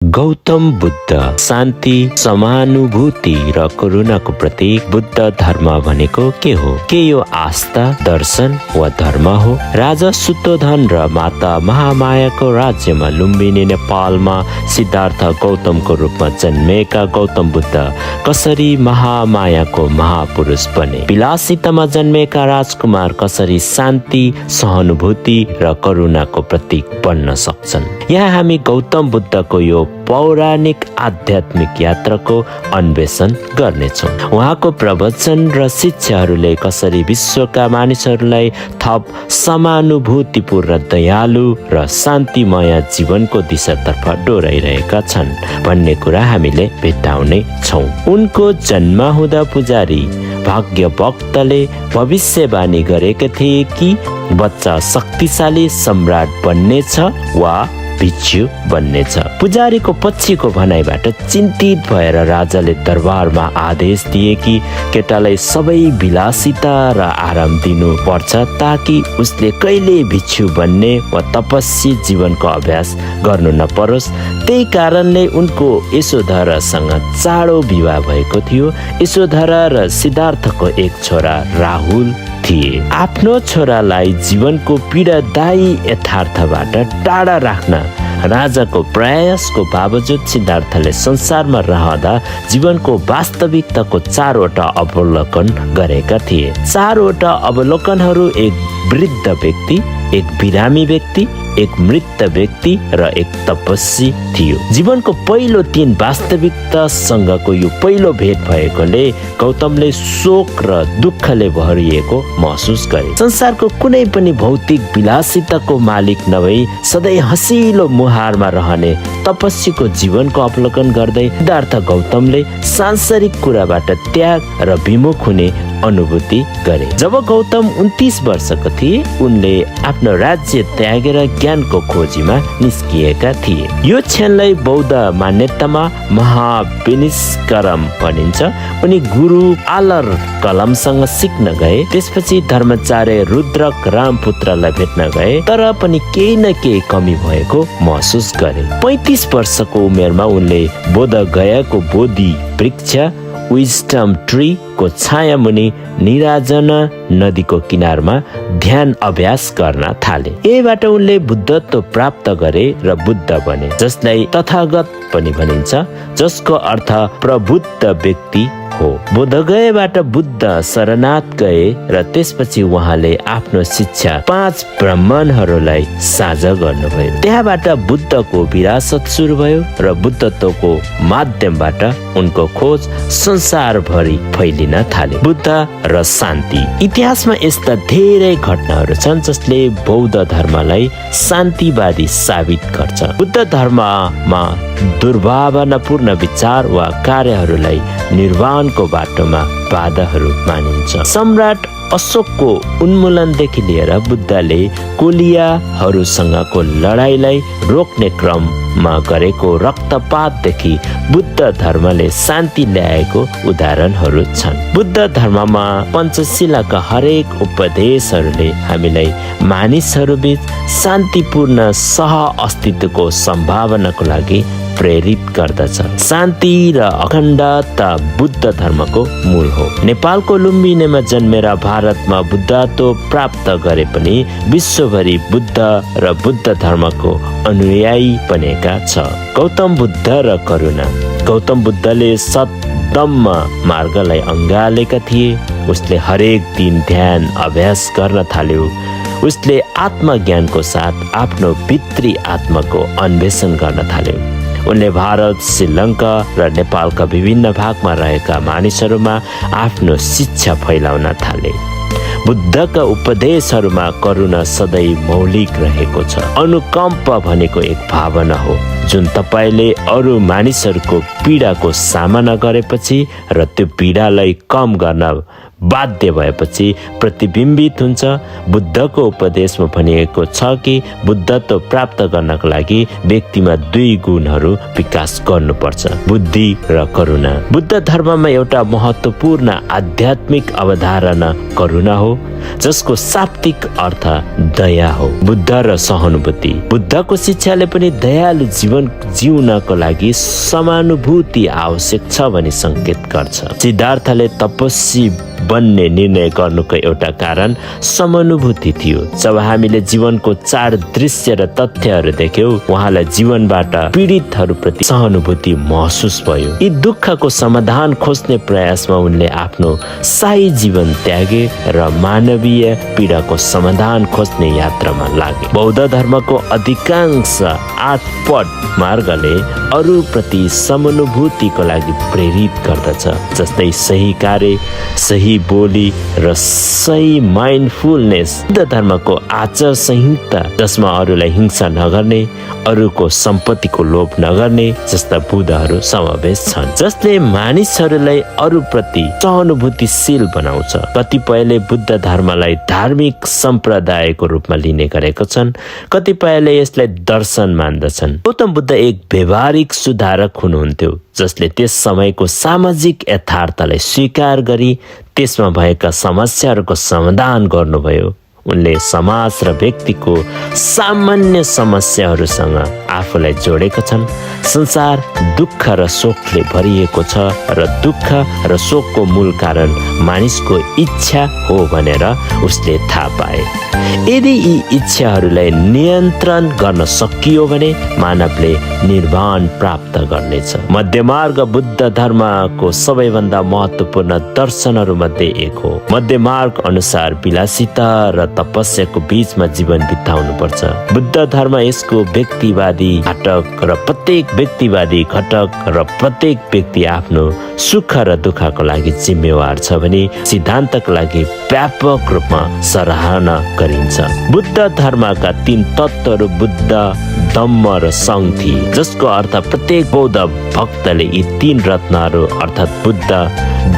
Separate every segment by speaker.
Speaker 1: गौतम बुद्ध शान्ति, समानुभूति र करुणाको प्रतीक। बुद्ध धर्म भनेको के हो? के यो आस्था, दर्शन वा धर्म हो? राजा शुद्धोधन र माता महामायाको राज्यमा लुम्बिनी नेपालमा सिद्धार्थ गौतमको रूपमा जन्मेका गौतम बुद्ध कसरी महामायाको महापुरुष बने? विलासितामा जन्मेका राजकुमार कसरी शान्ति, सहानुभूति र करुणाको प्रतीक बन्न सक्छन्? यहाँ हामी गौतम बुद्धको यो पौराणिक आध्यात्मिक यात्राको अन्वेषण गर्नेछौँ। उहाँको प्रवचन र शिक्षाहरूले कसरी विश्वका मानिसहरूलाई थप समानुभूतिपूर्ण, दयालु र शान्तिमय जीवनको दिशातर्फ डोराइरहेका छन् भन्ने कुरा हामीले भेट्टाउने छौँ। उनको जन्म हुँदा पुजारी भाग्यवक्तले भविष्यवाणी गरेका थिए कि बच्चा शक्तिशाली सम्राट बन्नेछ वा भिक्षु बन्नेछ। पुजारीको पछिको भनाइबाट चिन्तित भएर राजाले दरबारमा आदेश दिए कि केटालाई सबै विलासिता र आराम दिनु पर्छ ताकि उसले कहिले भिक्षु बन्ने वा तपस्वी जीवनको अभ्यास गर्नु नपरोस्। त्यही कारणले उनको यशोधरासँग चाँडो विवाह भएको थियो। यशोधरा र सिद्धार्थको एक छोरा राहुल थिए। आफ्नो छोरालाई जीवनको पीडादायी यथार्थबाट टाढा राख्न राजाको प्रयासको बावजुद सिद्धार्थले संसारमा रहँदा जीवनको वास्तविकताको 4वटा अवलोकन गरेका थिए। 4वटा अवलोकनहरू एक वृद्ध व्यक्ति, एक बिरामी व्यक्ति, एक मृत व्यक्ति र एक तपस्वी थियो। जीवनको पहिलो 3 वास्तविकतासँगको यो पहिलो भेट भएकोले गौतमले शोक र दुःखले भरिएको महसुस गरे। संसारको कुनै पनि भौतिक विलासिताको मालिक नभई सधैँ हँसिलो मुहारमा रहने तपस्वीको जीवनको अवलोकन गर्दै सिद्धार्थ गौतमले सांसारिक कुराबाट त्याग र विमुख हुने अनुभूति गरे। जब गौतम 29 वर्षको थिए उनले आफ्नो राज्य त्यागेर ज्ञानको खोजीमा निस्किएका थिए। यो क्षणलाई बौद्ध मान्यतामा महाविनिष्करम भनिन्छ। उनी गुरु आलर कलमसँग सिक्न गए। त्यसपछि धर्माचार्य रुद्रक रामपुत्रलाई भेट्न गए तर पनि केही न केही कमी भएको महसुस गरे। 35 वर्षको उमेरमा उनले बोध गयाको बोधि वृक्ष विजडम ट्री को छाया मुनि निराजना नदीको किनारमा ध्यान अभ्यास गर्न थाले। यहीबाट उनले बुद्धत्व प्राप्त गरे र बुद्ध बने, जसलाई तथागत पनि भनिन्छ, जसको अर्थ प्रबुद्ध व्यक्ति हो। बोधगयाबाट बुद्ध शरणार्थ गए र त्यसपछि उहाँले आफ्नो शिक्षा 5 ब्राह्मणहरूलाई साझा गर्नुभयो। त्यहाँबाट बुद्धको विरासत सुरु भयो र बुद्धत्वको माध्यमबाट उनको खोज संसारभरि फैलिन थाले। बुद्ध र शान्ति। इतिहासमा यस्ता धेरै घटनाहरू छन् जसले बौद्ध धर्मलाई शान्तिवादी साबित गर्छ। बुद्ध धर्ममा दुर्भावनापूर्ण विचार वा कार्यहरूलाई निर्वाणको बाटोमा बाधाहरू मानिन्छ। सम्राट अशोकको उन्मूलनदेखि लिएर बुद्धले कोलियाहरूसँगको लडाईँलाई रोक्ने क्रममा गरेको रक्तपातदेखि बुद्ध धर्मले शान्ति ल्याएको उदाहरणहरू छन्। बुद्ध धर्ममा पञ्चशीलका हरेक उपदेशहरूले हामीलाई मानिसहरूबीच शान्तिपूर्ण सह अस्तित्वको सम्भावनाको लागि प्रेरित गर्दछ। शान्ति र अखण्डता बुद्ध धर्मको मूल हो। नेपालको लुम्बिनीमा जन्मेर भारतमा बुद्धत्व प्राप्त गरे पनि विश्वभरि बुद्ध र बुद्ध धर्मको अनुयायी बनेका छ। गौतम बुद्ध र करुणा। गौतम बुद्धले सतधम्म मार्गलाई अँगालेका थिए। उसले हरेक दिन ध्यान अभ्यास गर्न थाल्यो। उसले आत्मज्ञानको साथ आफ्नो भित्री आत्माको अन्वेषण गर्न थाल्यो। उनले भारत, श्रीलङ्का र नेपालका विभिन्न भागमा रहेका मानिसहरूमा आफ्नो शिक्षा फैलाउन थाले। बुद्धका उपदेशहरूमा करुणा सधैँ मौलिक रहेको छ। अनुकम्प भनेको एक भावना हो जुन तपाईँले अरू मानिसहरूको पीडाको सामना गरेपछि र त्यो पीडालाई कम गर्न बाध्य भएपछि प्रतिबिम्बित हुन्छ। बुद्धको उपदेशमा भनिएको छ कि बुद्धत्व प्राप्त गर्नको लागि व्यक्तिमा 2 गुणहरू विकास गर्नुपर्छ, बुद्धि र करुणा। बुद्ध धर्ममा एउटा महत्त्वपूर्ण आध्यात्मिक अवधारणा करुणा हो। जसको शाब्दिक अर्थ दया हो। बुद्ध र सहानुभूति। बुद्धको शिक्षाले पनि दयालु जीवन जिउनको लागि समानुभूति आवश्यक छ भनी संकेत गर्छ। सिद्धार्थले तपस्वी बन्ने निर्णय गर्नुको एउटा कारण समानुभूति थियो। जब हामीले जीवनको 4 दृश्य र तथ्यहरू देख्यौं, उहाँलाई जीवनबाट पीडितहरूप्रति सहानुभूति महसुस भयो। यी दुःखको समाधान खोज्ने प्रयासमा उनले आफ्नो शाही जीवन त्यागे र मानवीय पीडाको समाधान खोज्ने यात्रामा लागे। बौद्ध धर्मको अधिकांश 8 पद मार्गले अरूप्रति समानुभूतिको लागि प्रेरित गर्दछ, जस्तै सही कार्य, सही बोली र सही माइन्डफुलनेस। बुद्ध धर्मको आचार संहिता, जसमा अरूलाई हिंसा नगर्ने, अरूको सम्पत्तिको लोभ नगर्ने जस्ता बुँदाहरू समावेश छन्, जसले मानिसहरूलाई अरूप्रति सहानुभूतिशील बनाउँछ। कतिपयले बुद्ध धर्मलाई धार्मिक सम्प्रदायको रूपमा लिने गरेका छन्, कतिपयले यसलाई दर्शन मान्दछन्। गौतम बुद्ध एक व्यवहारिक सुधारक हुनुहुन्थ्यो, जसले त्यस समयको सामाजिक यथार्थलाई स्वीकार गरी त्यसमा भएका समस्याहरूको समाधान गर्नुभयो। उनले समाज र व्यक्तिको सामान्य समस्याहरूसँग आफूलाई जोडेका छन्। संसार दुःख र शोकले भरिएको छ र दुःख र शोकको मूल कारण मानिसको इच्छा हो भनेर उसले थाहा पाए। यदि यी इच्छाहरूलाई नियन्त्रण गर्न सकियो भने मानवले निर्वाण प्राप्त गर्नेछ। मध्यमार्ग बुद्ध धर्मको सबैभन्दा महत्त्वपूर्ण दर्शनहरूमध्ये एक हो। मध्यमार्ग अनुसार विलासिता र तपस्याको बीचमा जीवन बिताउनु पर्छ। बुद्ध धर्म यसको व्यक्तिवादी घटक र प्रत्येक व्यक्तिवादी घटक र प्रत्येक व्यक्ति आफ्नो सुख र दुःखको लागि जिम्मेवार छ भने सिद्धान्तका लागि व्यापक रूपमा सराहना गरिन्छ। बुद्ध धर्मका 3 तत्त्वहरू बुद्ध, धम्म र सङ्घ थिए, जसको अर्थ प्रत्येक बौद्ध भक्तले यी 3 रत्नहरू अर्थात् बुद्ध,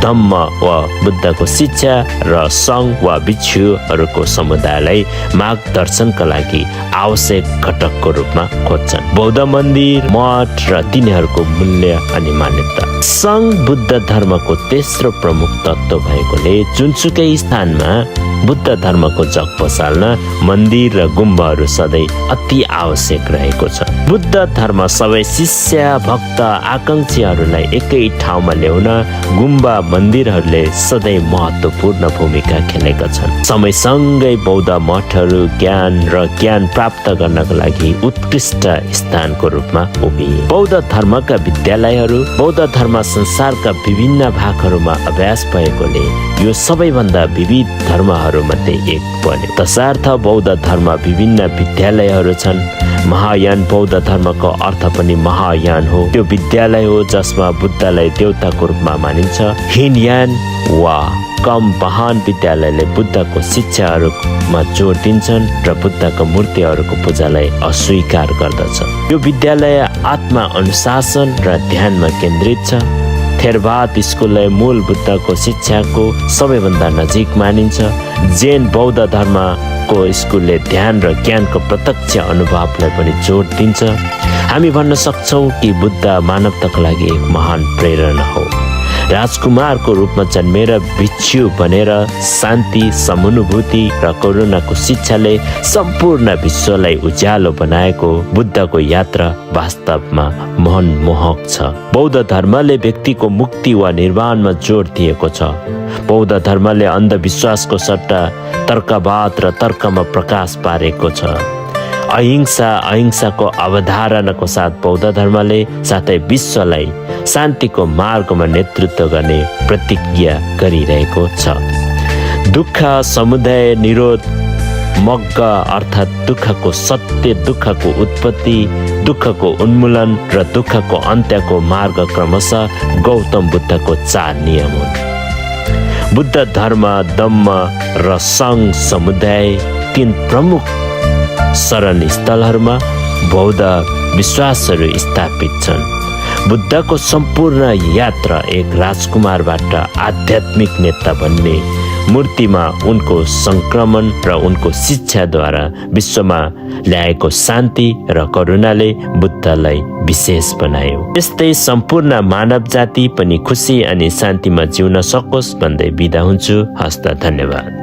Speaker 1: धम्म वा बुद्धको शिक्षा र सङ्घ वा भिक्षुहरूको समुदायलाई मार्गदर्शनका लागि आवश्यक घटकको रूपमा खोज्छन्। बौद्ध मन्दिर, मठ र तिनीहरूको मूल्य अनि मान्यता। सङ्घ बुद्ध धर्मको तेस्रो प्रमुख तत्त्व भएकोले जुनसुकै स्थानमा बुद्ध धर्मको जग पसाल्न मन्दिर र गुम्बाहरू सधैँ अति आवश्यक रहेको छ। बुद्ध धर्म सबै शिष्य, भक्त, आकांक्षीहरूलाई एकै ठाउँमा ल्याउन गुम्बा मन्दिरहरूले सधैँ महत्त्वपूर्ण भूमिका खेलेका छन्। समयसँगै बौद्ध मठहरू ज्ञान र ज्ञान प्राप्त गर्नका लागि उत्कृष्ट स्थानको रूपमा उभिए। बौद्ध धर्मका विद्यालयहरू बौद्ध धर्म संसारका विभिन्न भागहरूमा अभ्यास भएकोले यो सबैभन्दा विविध धर्महरूमध्ये एक बन्यो। तसर्थ बौद्ध धर्म विभिन्न विद्यालयहरू छन्। महायान बौद्ध धर्मको अर्थ पनि महायान हो। त्यो विद्यालय हो जसमा बुद्धलाई देवताको रूपमा मानिन्छ। हिनयान वा कम महान विद्यालयले बुद्धको शिक्षाहरूमा जोड दिन्छन् र बुद्धको मूर्तिहरूको पूजालाई अस्वीकार गर्दछ। यो विद्यालय आत्मा अनुशासन र ध्यानमा केन्द्रित छ। थेरवाद स्कुललाई मूल बुद्धको शिक्षाको सबैभन्दा नजिक मानिन्छ। जैन बौद्ध धर्मको स्कुलले ध्यान र ज्ञानको प्रत्यक्ष अनुभवलाई पनि जोड दिन्छ। हामी भन्न सक्छौँ कि बुद्ध मानवताका लागि एक महान प्रेरणा हो। राजकुमारको रूपमा जन्मेर भिक्षु बनेर शान्ति, समानुभूति र करुणाको शिक्षाले सम्पूर्ण विश्वलाई उज्यालो बनाएको बुद्धको यात्रा वास्तवमा मनमोहक छ। बौद्ध धर्मले व्यक्तिको मुक्ति वा निर्वाणमा जोड दिएको छ। बौद्ध धर्मले अन्धविश्वासको सट्टा तर्कवाद र तर्कमा प्रकाश पारेको छ। अहिंसाको अवधारणाको साथ बौद्ध धर्मले साथै विश्वलाई शान्तिको मार्गमा नेतृत्व गर्ने प्रतिज्ञा गरिरहेको छ। दुःख, समुदाय, निरोध, मग्ग अर्थात् दुःखको सत्य, दुःखको उत्पत्ति, दुःखको उन्मूलन र दुःखको अन्त्यको मार्ग क्रमशः गौतम बुद्धको 4 नियम हुन्। बुद्ध धर्म, धम्म र सङ्घ समुदाय 3 प्रमुख शरण स्थलहरूमा बौद्ध विश्वासहरू स्थापित छन्। बुद्धको सम्पूर्ण यात्रा एक राजकुमारबाट आध्यात्मिक नेता बन्ने, मूर्तिमा उनको संक्रमण र उनको शिक्षाद्वारा विश्वमा ल्याएको शान्ति र करुणाले बुद्धलाई विशेष बनायो। यस्तै सम्पूर्ण मानव जाति पनि खुसी अनि शान्तिमा जिउन सकोस् भन्दै बिदा हुन्छु। हस्त, धन्यवाद।